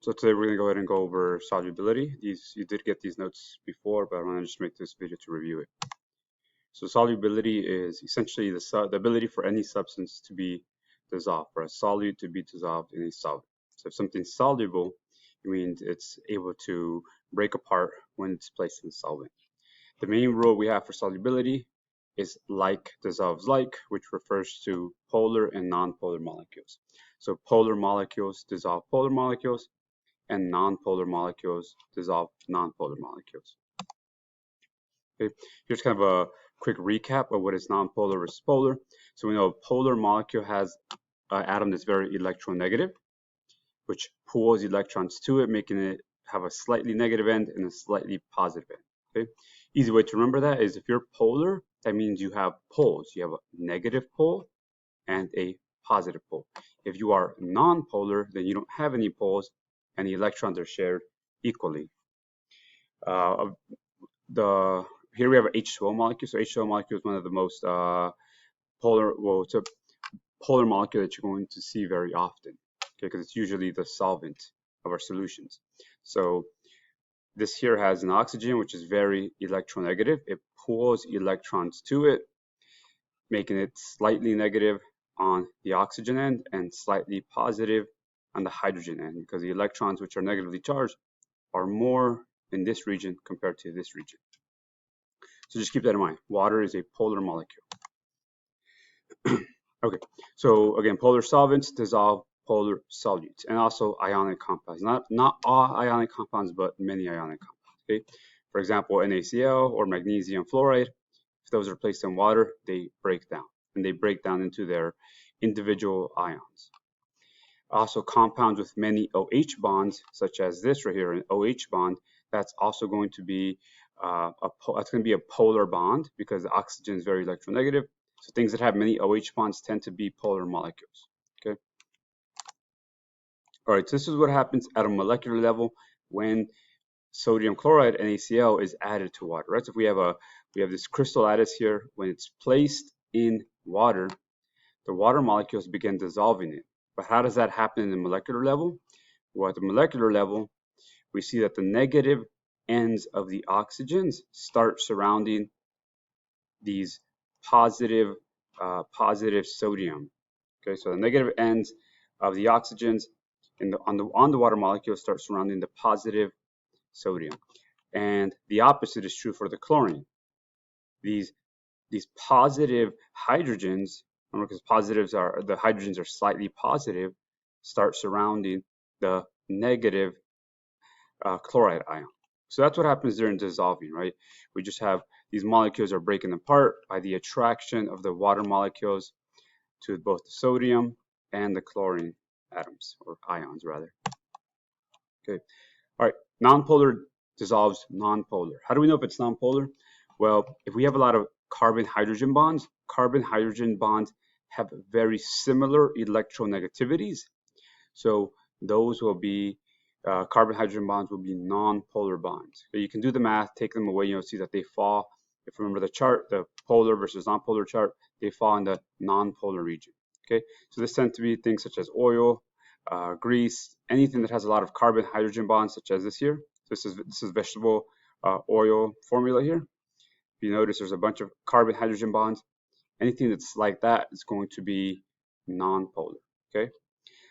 So today we're going to go ahead and go over solubility. You did get these notes before, but I want to just make this video to review it. So solubility is essentially the ability for any substance to be dissolved, for a solute to be dissolved in a solvent. So if something's soluble, it means it's able to break apart when it's placed in a solvent. The main rule we have for solubility is like dissolves like, which refers to polar and non-polar molecules. So polar molecules dissolve polar molecules, and non-polar molecules dissolve non-polar molecules. Okay, here's kind of a quick recap of what is non-polar versus polar. So we know a polar molecule has an atom that's very electronegative, which pulls electrons to it, making it have a slightly negative end and a slightly positive end. Okay, easy way to remember that is if you're polar, that means you have poles. You have a negative pole and a positive pole. If you are non-polar, then you don't have any poles and the electrons are shared equally. Here we have an H2O molecule. So H2O molecule is one of the most polar, well, it's a polar molecule that you're going to see very often, okay, because it's usually the solvent of our solutions. So this here has an oxygen, which is very electronegative. It pulls electrons to it, making it slightly negative on the oxygen end and slightly positive on the hydrogen end, because the electrons which are negatively charged are more in this region compared to this region. So just keep that in mind. Water is a polar molecule. Okay, so again, polar solvents dissolve polar solutes, and also ionic compounds. Not all ionic compounds, but many ionic compounds. Okay, for example, NaCl or magnesium fluoride. If those are placed in water, they break down, and they break down into their individual ions. Also, compounds with many OH bonds, such as this right here, an OH bond, that's also going to be a polar bond because the oxygen is very electronegative. So things that have many OH bonds tend to be polar molecules. Okay. All right. So this is what happens at a molecular level when sodium chloride, NaCl, is added to water. Right. So if we have this crystal lattice here, when it's placed in water, the water molecules begin dissolving it. But how does that happen in the molecular level? Well, at the molecular level, we see that the negative ends of the oxygens start surrounding these positive sodium. Okay, so the negative ends of the oxygens on the water molecule start surrounding the positive sodium, and the opposite is true for the chlorine. These positive hydrogens, because the hydrogens are slightly positive, start surrounding the negative chloride ion. So that's what happens during dissolving, right? We just have these molecules are breaking apart by the attraction of the water molecules to both the sodium and the chlorine atoms, or ions rather. Okay, all right, nonpolar dissolves nonpolar. How do we know if it's nonpolar? Well, if we have a lot of carbon-hydrogen bonds have very similar electronegativities. So those will be carbon-hydrogen bonds will be non-polar bonds. So you can do the math, take them away, you'll see that they fall. If you remember the chart, the polar versus non-polar chart, they fall in the non-polar region. Okay, so this tends to be things such as oil, grease, anything that has a lot of carbon-hydrogen bonds, such as this here. This is vegetable oil formula here. If you notice, there's a bunch of carbon-hydrogen bonds. Anything that's like that is going to be non-polar. Okay.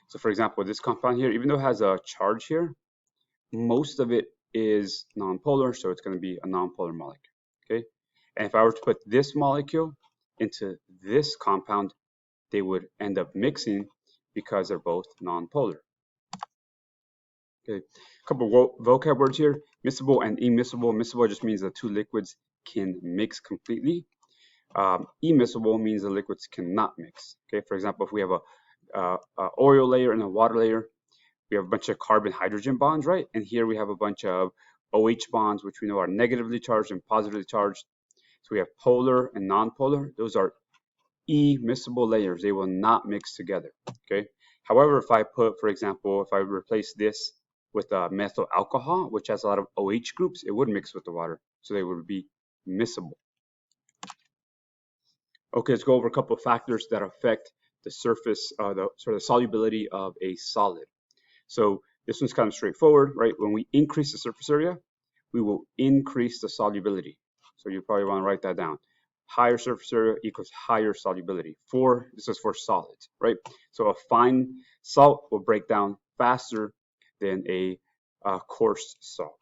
So for example, this compound here, even though it has a charge here, most of it is nonpolar, so it's going to be a nonpolar molecule. Okay, and if I were to put this molecule into this compound, they would end up mixing because they're both nonpolar. Okay, a couple of vocab words here: miscible and immiscible. Miscible just means the two liquids can mix completely. Immiscible means the liquids cannot mix. Okay, for example, if we have a oil layer and a water layer, we have a bunch of carbon-hydrogen bonds, right? And here we have a bunch of OH bonds, which we know are negatively charged and positively charged. So we have polar and non-polar. Those are immiscible layers. They will not mix together, okay? However, if I put, for example, if I replace this with methyl alcohol, which has a lot of OH groups, it would mix with the water. So they would be miscible. Okay, let's go over a couple of factors that affect the surface, the solubility of a solid. So This one's kind of straightforward, right? When we increase the surface area, we will increase the solubility. So you probably want to write that down. Higher surface area equals higher solubility. This is for solids, right? So a fine salt will break down faster than a coarse salt.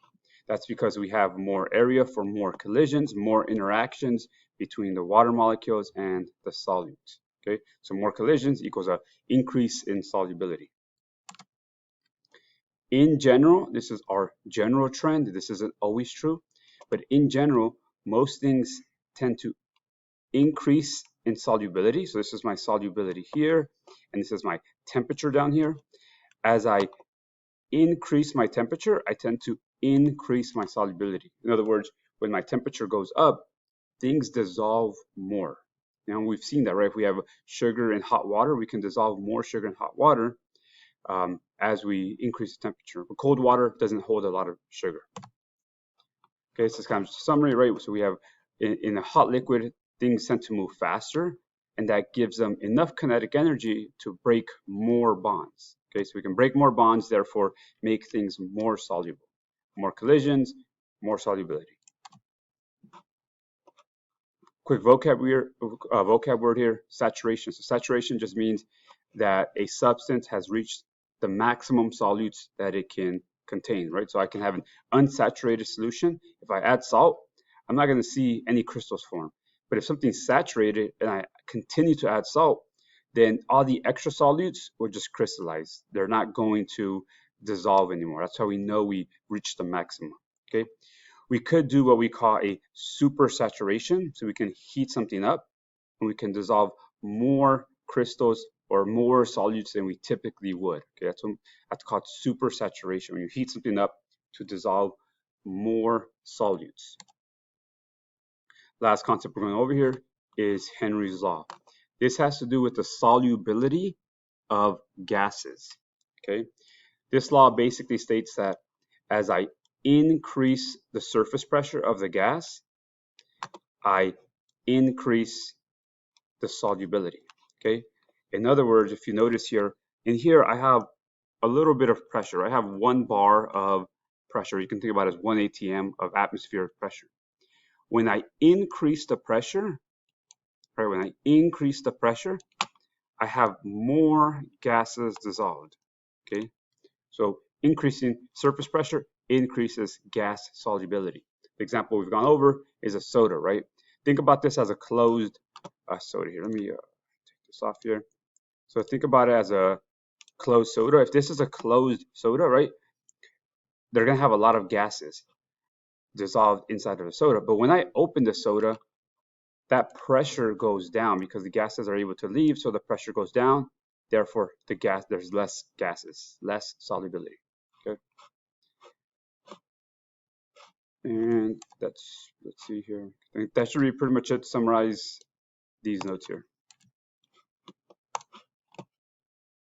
That's because we have more area for more collisions, more interactions between the water molecules and the solutes. Okay, so more collisions equals an increase in solubility. In general, this is our general trend. This isn't always true, but in general, most things tend to increase in solubility. So this is my solubility here, and this is my temperature down here. As I increase my temperature, I tend to increase my solubility. In other words, when my temperature goes up, things dissolve more. Now we've seen that, right? If we have sugar in hot water, we can dissolve more sugar in hot water as we increase the temperature. But cold water doesn't hold a lot of sugar. Okay, so it's kind of just a summary, right? So we have in a hot liquid, things tend to move faster, and that gives them enough kinetic energy to break more bonds. Okay, so we can break more bonds, therefore make things more soluble. More collisions, more solubility. Quick vocab word here, saturation. So saturation just means that a substance has reached the maximum solutes that it can contain, right? So I can have an unsaturated solution. If I add salt, I'm not going to see any crystals form. But if something's saturated and I continue to add salt, then all the extra solutes will just crystallize. They're not going to dissolve anymore. That's how we know we reached the maximum. Okay. We could do what we call a super saturation. So we can heat something up and we can dissolve more crystals or more solutes than we typically would. Okay, that's called super saturation, when you heat something up to dissolve more solutes. Last concept we're going over here is Henry's law. This has to do with the solubility of gases. Okay, this law basically states that as I increase the surface pressure of the gas, I increase the solubility. Okay, in other words, if you notice here, in here I have a little bit of pressure. I have 1 bar of pressure. You can think about it as 1 atm of atmospheric pressure. When I increase the pressure, right, when I increase the pressure, I have more gases dissolved. Okay, so increasing surface pressure increases gas solubility. The example we've gone over is a soda, right? Think about this as a closed soda here. Let me take this off here. So think about it as a closed soda. If this is a closed soda, right, they're going to have a lot of gases dissolved inside of the soda. But when I open the soda, that pressure goes down because the gases are able to leave, so the pressure goes down. Therefore, there's less gases, less solubility. Okay. And let's see here. I think that should be pretty much it to summarize these notes here.